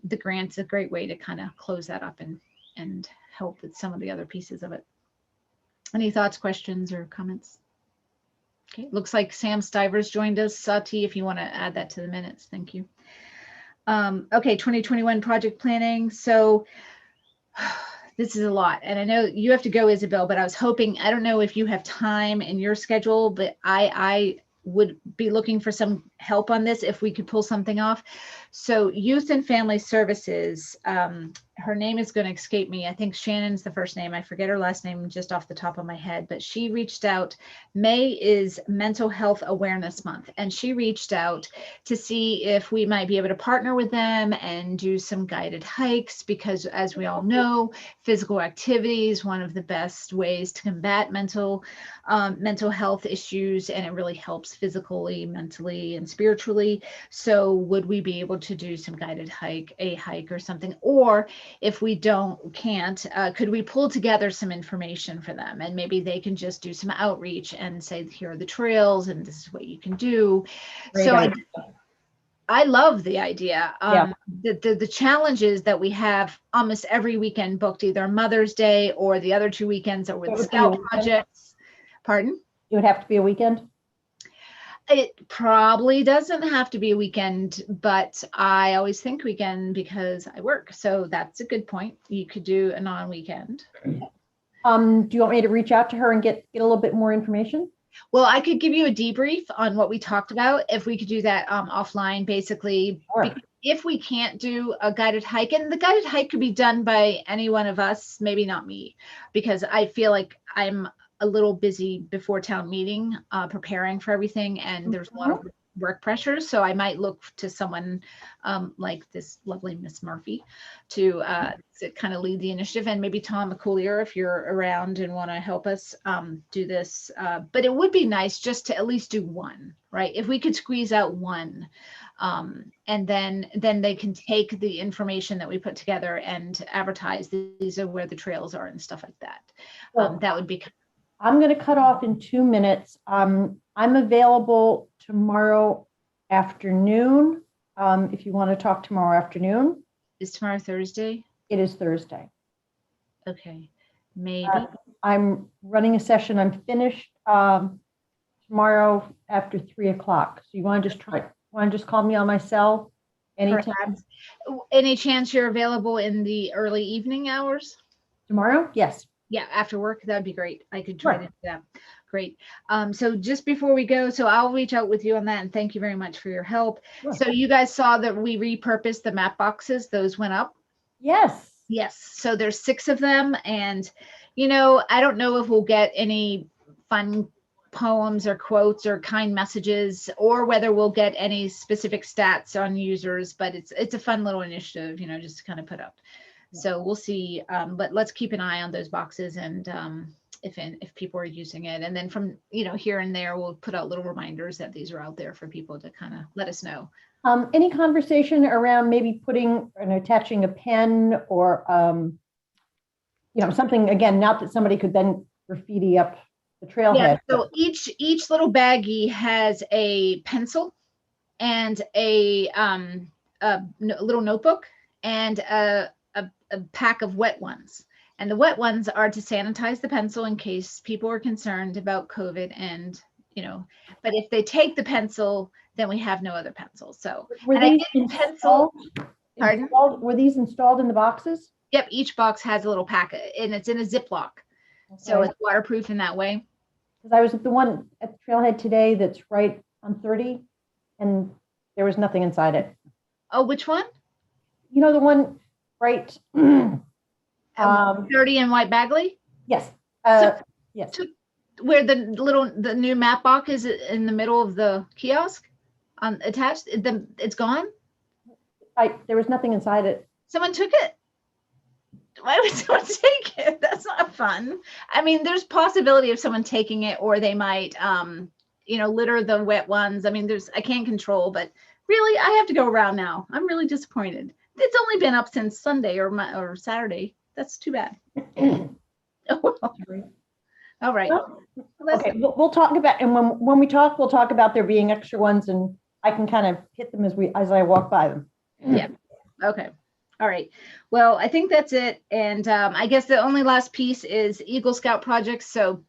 the grant's a great way to kind of close that up and help with some of the other pieces of it. Any thoughts, questions, or comments? Okay, looks like Sam Stivers joined us. Sati, if you want to add that to the minutes, thank you. Okay, 2021 project planning. So this is a lot, and I know you have to go, Isabel, but I was hoping, I don't know if you have time in your schedule, but I would be looking for some help on this if we could pull something off. So Youth and Family Services, her name is going to escape me. I think Shannon's the first name. I forget her last name just off the top of my head, but she reached out. May is Mental Health Awareness Month, and she reached out to see if we might be able to partner with them and do some guided hikes, because as we all know, physical activity is one of the best ways to combat mental health issues, and it really helps physically, mentally, and spiritually. So would we be able to do some guided hike or something? Or if we can't, could we pull together some information for them, and maybe they can just do some outreach and say, here are the trails and this is what you can do. Great So idea. I love the idea. Yeah. The challenge is that we have almost every weekend booked, either Mother's Day or the other 2 weekends are It with would be a scout weekend. projects. Pardon? It would have to be a weekend. It probably doesn't have to be a weekend, but I always think weekend because I work. So that's a good point. You could do a non-weekend. Do you want me to reach out to her and get a little bit more information? Well, I could give you a debrief on what we talked about if we could do that offline, basically. Sure. If we can't do a guided hike, and the guided hike could be done by any one of us, maybe not me, because I feel like I'm a little busy before town meeting, preparing for everything, and there's a lot of work pressures. So I might look to someone like this lovely Miss Murphy to kind of lead the initiative, and maybe Tom McCoolier if you're around and want to help us do this. But it would be nice just to at least do one, right? If we could squeeze out one, and then they can take the information that we put together and advertise these are where the trails are and stuff like that. That would be. I'm going to cut off in 2 minutes. I'm available tomorrow afternoon. If you want to talk tomorrow afternoon. Is tomorrow Thursday? It is Thursday. Okay, maybe. I'm running a session. I'm finished tomorrow after 3 o'clock. So you want to just call me on my cell anytime? Perhaps. Any chance you're available in the early evening hours? Tomorrow? Yes. Yeah, after work, that'd be great. I could try Sure. to do that. Great. So just before we go, so I'll reach out with you on that, and thank you very much for your help. Sure. So you guys saw that we repurposed the map boxes. Those went up. Yes. Yes. So there's 6 of them, and I don't know if we'll get any fun poems or quotes or kind messages, or whether we'll get any specific stats on users, but it's a fun little initiative, just to kind of put up. So we'll see, but let's keep an eye on those boxes, and if people are using it, and then from here and there, we'll put out little reminders that these are out there for people to kind of let us know. Any conversation around maybe putting and attaching a pen or something, again, not that somebody could then graffiti up the trailhead. Yeah, so each little baggie has a pencil and a little notebook and a pack of wet ones. And the wet ones are to sanitize the pencil in case people are concerned about COVID, and but if they take the pencil, then we have no other pencil. So were and I these did pencil. Pardon? Were these installed in the boxes? Yep, each box has a little packet, and it's in a Ziploc, so it's waterproof in that way. Because I was at the one at the trailhead today that's right on 30, and there was nothing inside it. Oh, which one? The one right. 30 in White Bagley? Yes. Yes. Where the new map box is in the middle of the kiosk attached, it's gone? There was nothing inside it. Someone took it. Why would someone take it? That's not fun. I mean, there's possibility of someone taking it, or they might, litter the wet ones. I mean, I can't control, but really, I have to go around now. I'm really disappointed. It's only been up since Sunday or Saturday. That's too bad. All right. Okay, we'll talk about, and when we talk, we'll talk about there being extra ones, and I can kind of hit them as I walk by them. Yeah. Okay. All right. Well, I think that's it. And I guess the only last piece is Eagle Scout projects. So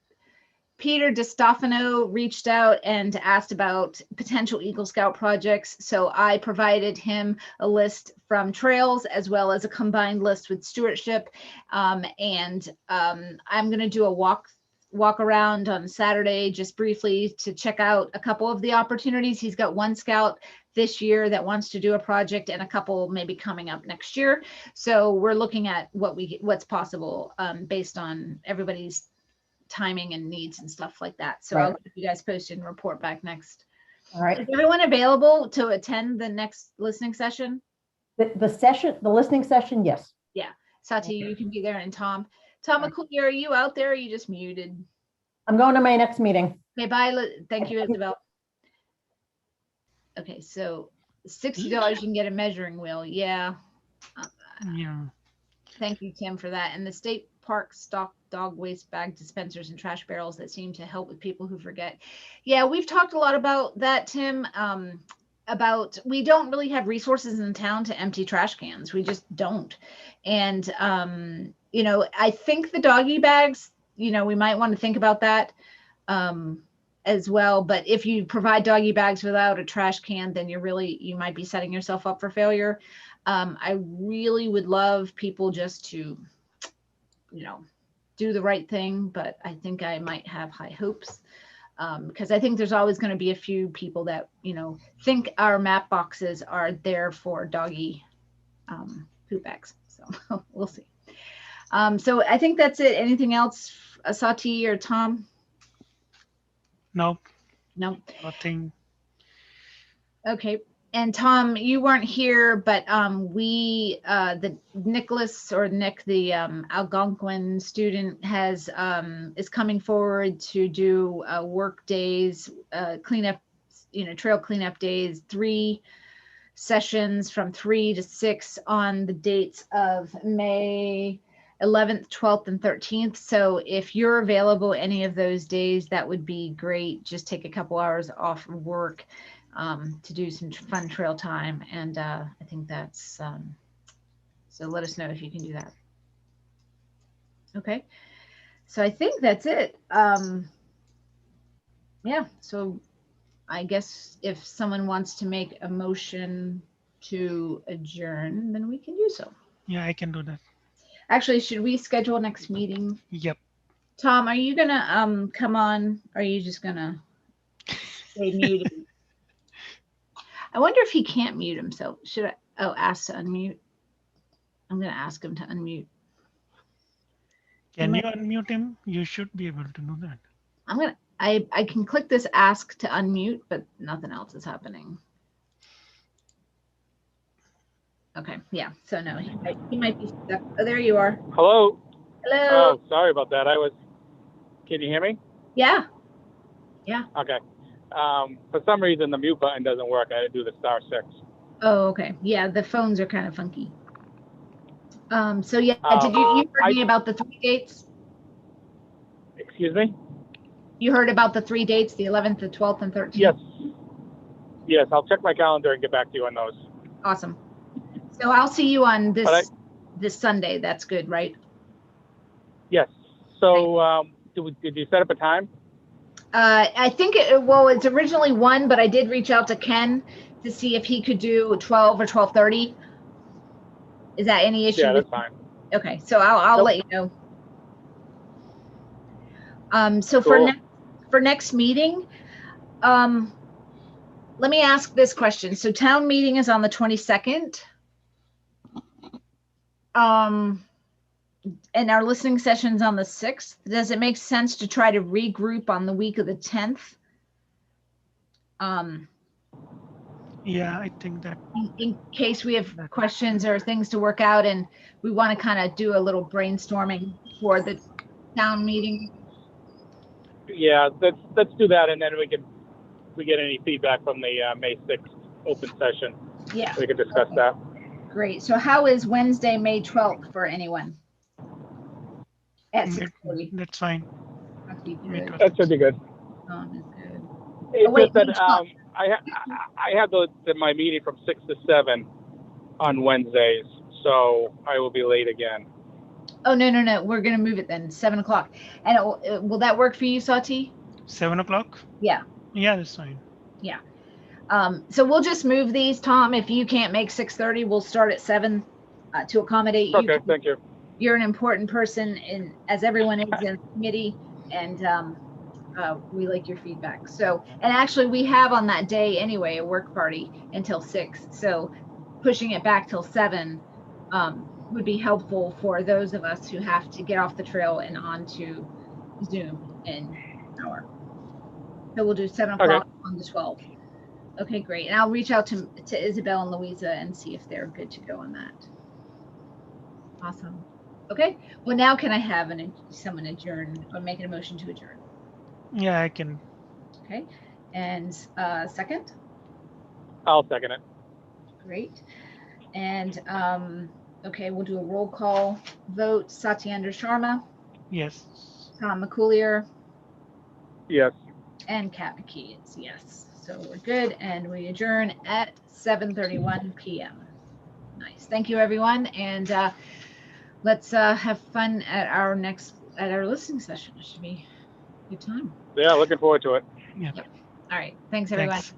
Peter DiStefano reached out and asked about potential Eagle Scout projects. So I provided him a list from trails as well as a combined list with stewardship. I'm going to do a walk around on Saturday just briefly to check out a couple of the opportunities. He's got one scout this year that wants to do a project, and a couple maybe coming up next year. So we're looking at what's possible based on everybody's timing and needs and stuff like that. So I'll keep you guys posted and report back next. All right. Is everyone available to attend the next listening session? The listening session, yes. Yeah. Sati, you can be there, and Tom. Tom McCoolier, are you out there? Or are you just muted? I'm going to my next meeting. Okay, bye. Thank you, Isabel. Okay, so $60 you can get a measuring wheel. Yeah. Yeah. Thank you, Tim, for that. And the state park stock dog waste bag dispensers and trash barrels that seem to help with people who forget. Yeah, we've talked a lot about that, Tim. About we don't really have resources in town to empty trash cans. We just don't. And I think the doggy bags, we might want to think about that as well. But if you provide doggy bags without a trash can, then you might be setting yourself up for failure. I really would love people just to, do the right thing, but I think I might have high hopes. Because I think there's always going to be a few people that, think our map boxes are there for doggy poop bags. So we'll see. So I think that's it. Anything else, Sati or Tom? No, No. nothing. Okay. And Tom, you weren't here, but the Nicholas or Nick, the Algonquin student, is coming forward to do work days, cleanup, trail cleanup days, 3 sessions from 3 to 6 on the dates of May 11th, 12th, and 13th. So if you're available any of those days, that would be great. Just take a couple hours off of work to do some fun trail time. And I think that's, so let us know if you can do that. Okay. So I think that's it. Yeah. So I guess if someone wants to make a motion to adjourn, then we can do so. Yeah, I can do that. Actually, should we schedule next meeting? Yep. Tom, are you gonna come on? Or are you just gonna stay muted? I wonder if he can't mute himself. Should I ask to unmute? I'm gonna ask him to unmute. Can you unmute him? You should be able to do that. I can click this ask to unmute, but nothing else is happening. Okay, yeah, so no, he might be stuck. Oh, there you are. Hello. Hello. Oh, sorry about that. Can you hear me? Yeah. Okay. For some reason, the mute button doesn't work. I had to do the *6. Oh, okay. Yeah, the phones are kind of funky. So yeah, did you heard me about the 3 dates? Excuse me? You heard about the 3 dates, the 11th, the 12th, and 13th? Yes. Yes, I'll check my calendar and get back to you on those. Awesome. So I'll see you on this Sunday. That's good, right? Yes. So did you set up a time? I think it's originally 1, but I did reach out to Ken to see if he could do 12 or 12:30. Is that any issue? Yeah, that's fine. Okay, so I'll Nope. let you know. So Cool. for next meeting, let me ask this question. So town meeting is on the 22nd. And our listening session's on the 6th. Does it make sense to try to regroup on the week of the 10th? Yeah, I think that. In case we have questions or things to work out and we want to kind of do a little brainstorming for the town meeting. Yeah, let's do that, and then if we get any feedback from the May 6th open session. Yeah. We can discuss that. Great. So how is Wednesday, May 12th for anyone? At 6:30. That's fine. That'd be good. That should be good. Is good. It's wait, just that May 12th. I have my meeting from 6 to 7 on Wednesdays, so I will be late again. Oh, no. We're going to move it then, 7 o'clock. And will that work for you, Sati? 7 o'clock? Yeah. Yeah, that's fine. Yeah. So we'll just move these, Tom. If you can't make 6:30, we'll start at 7 to accommodate you. Okay, thank you. You're an important person, as everyone is in the committee, and we like your feedback. So, and actually we have on that day anyway, a work party until 6. So pushing it back till 7 would be helpful for those of us who have to get off the trail and onto Zoom in an hour. So we'll do 7 o'clock on the 12th. Okay, great. And I'll reach out to Isabel and Louisa and see if they're good to go on that. Awesome. Okay. Well, now can I have someone adjourn or make a motion to adjourn? Yeah, I can. Okay. And second? I'll second it. Great. And okay, we'll do a roll call vote. Satyendra Sharma, Yes. Tom McCoolier, Yes. and Kat McKee. It's yes. So we're good, and we adjourn at 7:31 p.m. Nice. Thank you, everyone, and let's have fun at our listening session. It should be a good time. Yeah, looking forward to it. Yeah. All right. Thanks, everyone. Thanks.